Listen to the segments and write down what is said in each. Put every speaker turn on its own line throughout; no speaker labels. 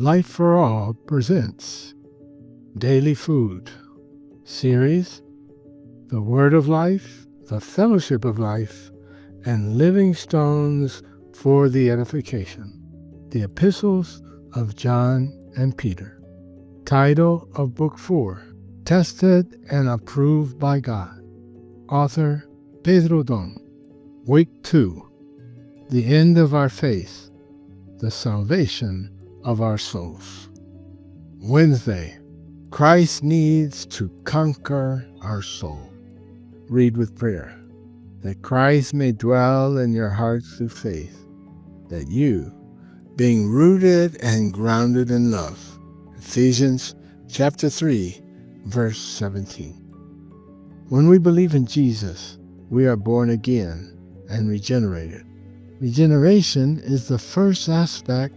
Life for All presents Daily Food series, The Word of Life, the Fellowship of Life, and Living Stones for the Edification. The Epistles of John and Peter. Title of Book 4, Tested and Approved by God. Author Pedro. Week 2, The End of Our Faith, the Salvation of Our Souls. Wednesday, Christ needs to conquer our soul. Read with prayer, that Christ may dwell in your hearts through faith, that you, being rooted and grounded in love. Ephesians chapter 3, verse 17. When we believe in Jesus, we are born again and regenerated. Regeneration is the first aspect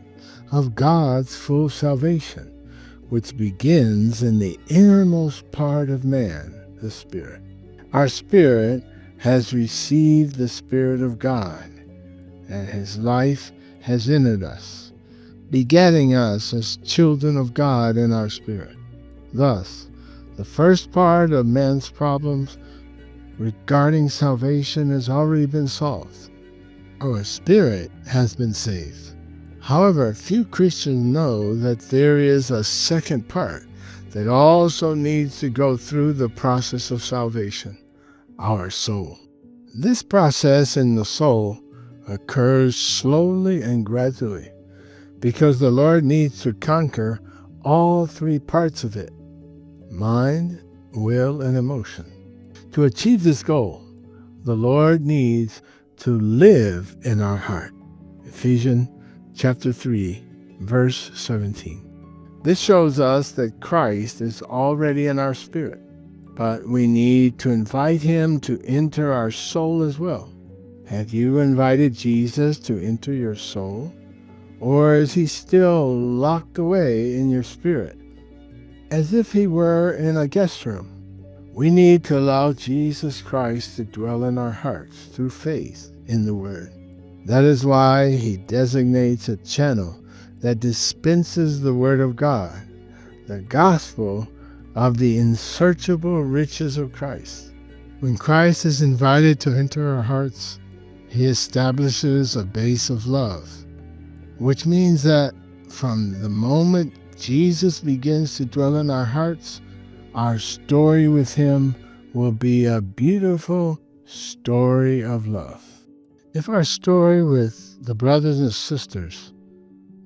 of God's full salvation, which begins in the innermost part of man, the spirit. Our spirit has received the Spirit of God, and His life has entered us, begetting us as children of God in our spirit. Thus, the first part of man's problems regarding salvation has already been solved. Our spirit has been saved. However, few Christians know that there is a second part that also needs to go through the process of salvation, our soul. This process in the soul occurs slowly and gradually because the Lord needs to conquer all three parts of it: mind, will, and emotion. To achieve this goal, the Lord needs to live in our heart. Ephesians chapter 3, verse 17. This shows us that Christ is already in our spirit, but we need to invite Him to enter our soul as well. Have you invited Jesus to enter your soul? Or is He still locked away in your spirit, as if He were in a guest room? We need to allow Jesus Christ to dwell in our hearts through faith in the Word. That is why He designates a channel that dispenses the Word of God, the gospel of the unsearchable riches of Christ. When Christ is invited to enter our hearts, He establishes a base of love, which means that from the moment Jesus begins to dwell in our hearts, our story with Him will be a beautiful story of love. If our story with the brothers and sisters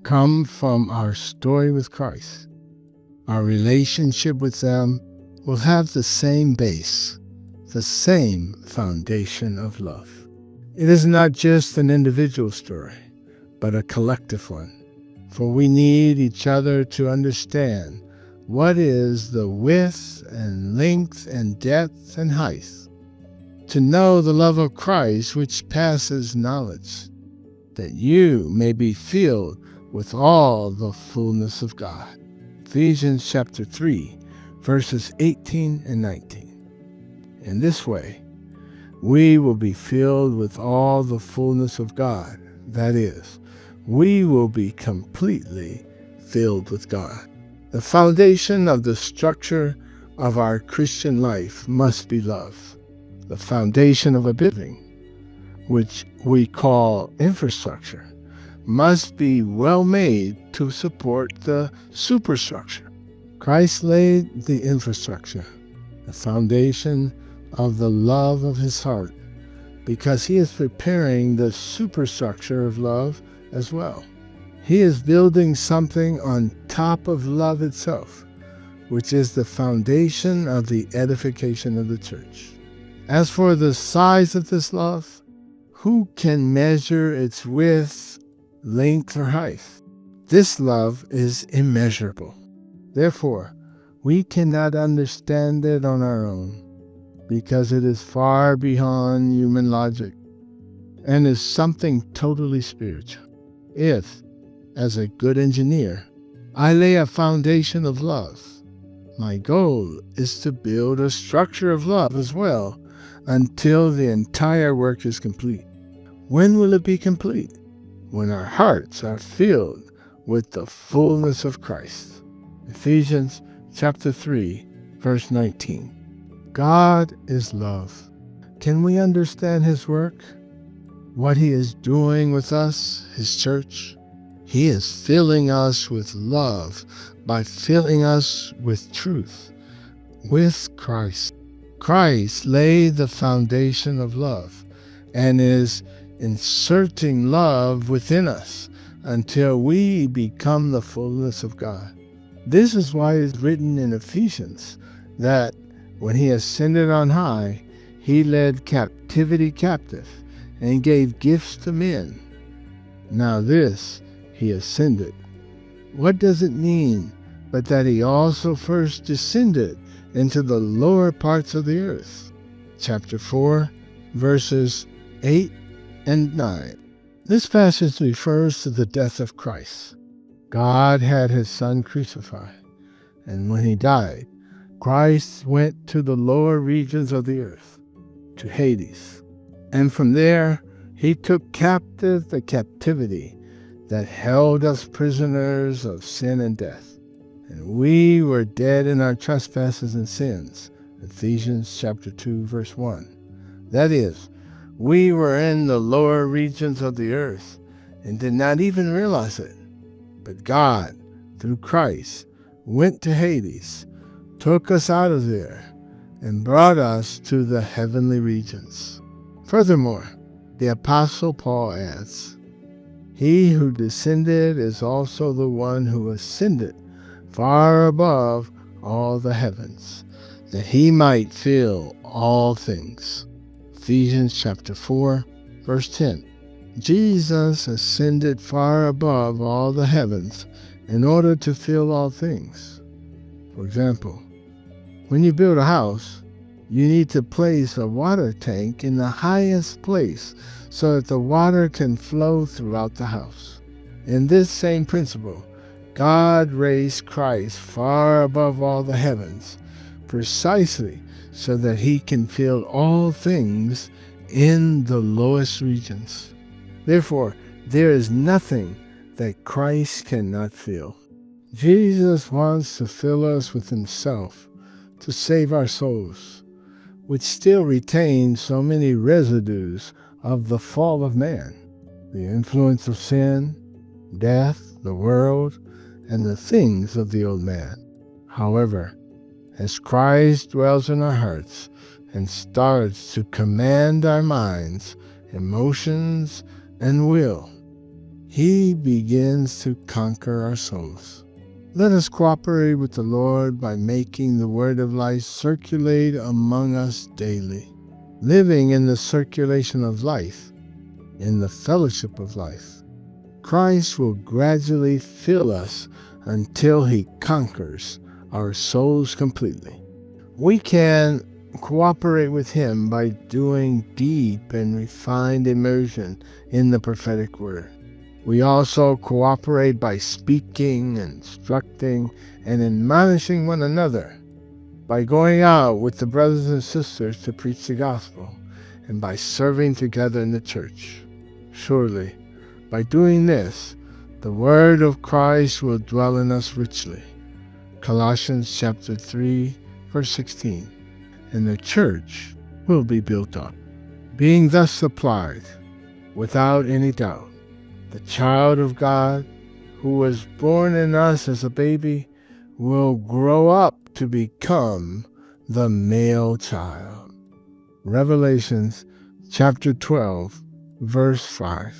come from our story with Christ, our relationship with them will have the same base, the same foundation of love. It is not just an individual story, but a collective one, for we need each other to understand what is the width and length and depth and height, to know the love of Christ which passes knowledge, that you may be filled with all the fullness of God. Ephesians chapter 3, verses 18 and 19. In this way, we will be filled with all the fullness of God. That is, we will be completely filled with God. The foundation of the structure of our Christian life must be love. The foundation of a building, which we call infrastructure, must be well made to support the superstructure. Christ laid the infrastructure, the foundation of the love of His heart, because He is preparing the superstructure of love as well. He is building something on top of love itself, which is the foundation of the edification of the church. As for the size of this love, who can measure its width, length, or height? This love is immeasurable. Therefore, we cannot understand it on our own, because it is far beyond human logic and is something totally spiritual. If, as a good engineer, I lay a foundation of love, my goal is to build a structure of love as well until the entire work is complete. When will it be complete? When our hearts are filled with the fullness of Christ. Ephesians chapter 3, verse 19. God is love. Can we understand his work? What he is doing with us, his church? He is filling us with love by filling us with truth, with Christ. Christ laid the foundation of love and is inserting love within us until we become the fullness of God. This is why it's written in Ephesians that when he ascended on high, he led captivity captive and gave gifts to men. Now this, he ascended. What does it mean but that he also first descended into the lower parts of the earth? Chapter 4, verses 8 and 9. This passage refers to the death of Christ. God had his Son crucified, and when he died, Christ went to the lower regions of the earth, to Hades, and from there he took captive the captivity that held us prisoners of sin and death. And we were dead in our trespasses and sins. Ephesians chapter 2, verse 1. That is, we were in the lower regions of the earth and did not even realize it. But God, through Christ, went to Hades, took us out of there, and brought us to the heavenly regions. Furthermore, the Apostle Paul adds, he who descended is also the one who ascended far above all the heavens, that he might fill all things. Ephesians chapter 4, verse 10. Jesus ascended far above all the heavens in order to fill all things. For example, when you build a house, you need to place a water tank in the highest place so that the water can flow throughout the house. In this same principle, God raised Christ far above all the heavens, precisely so that he can fill all things in the lowest regions. Therefore, there is nothing that Christ cannot fill. Jesus wants to fill us with himself to save our souls, which still retain so many residues of the fall of man, the influence of sin, death, the world, and the things of the old man. However, as Christ dwells in our hearts and starts to command our minds, emotions, and will, he begins to conquer our souls. Let us cooperate with the Lord by making the word of life circulate among us daily. Living in the circulation of life, in the fellowship of life, Christ will gradually fill us until he conquers our souls completely. We can cooperate with him by doing deep and refined immersion in the prophetic word. We also cooperate by speaking, instructing, and admonishing one another, by going out with the brothers and sisters to preach the gospel, and by serving together in the church. Surely, by doing this, the word of Christ will dwell in us richly. Colossians chapter 3, verse 16. And the church will be built up, being thus supplied, without any doubt. The child of God, who was born in us as a baby, will grow up to become the male child. Revelations chapter 12, verse 5.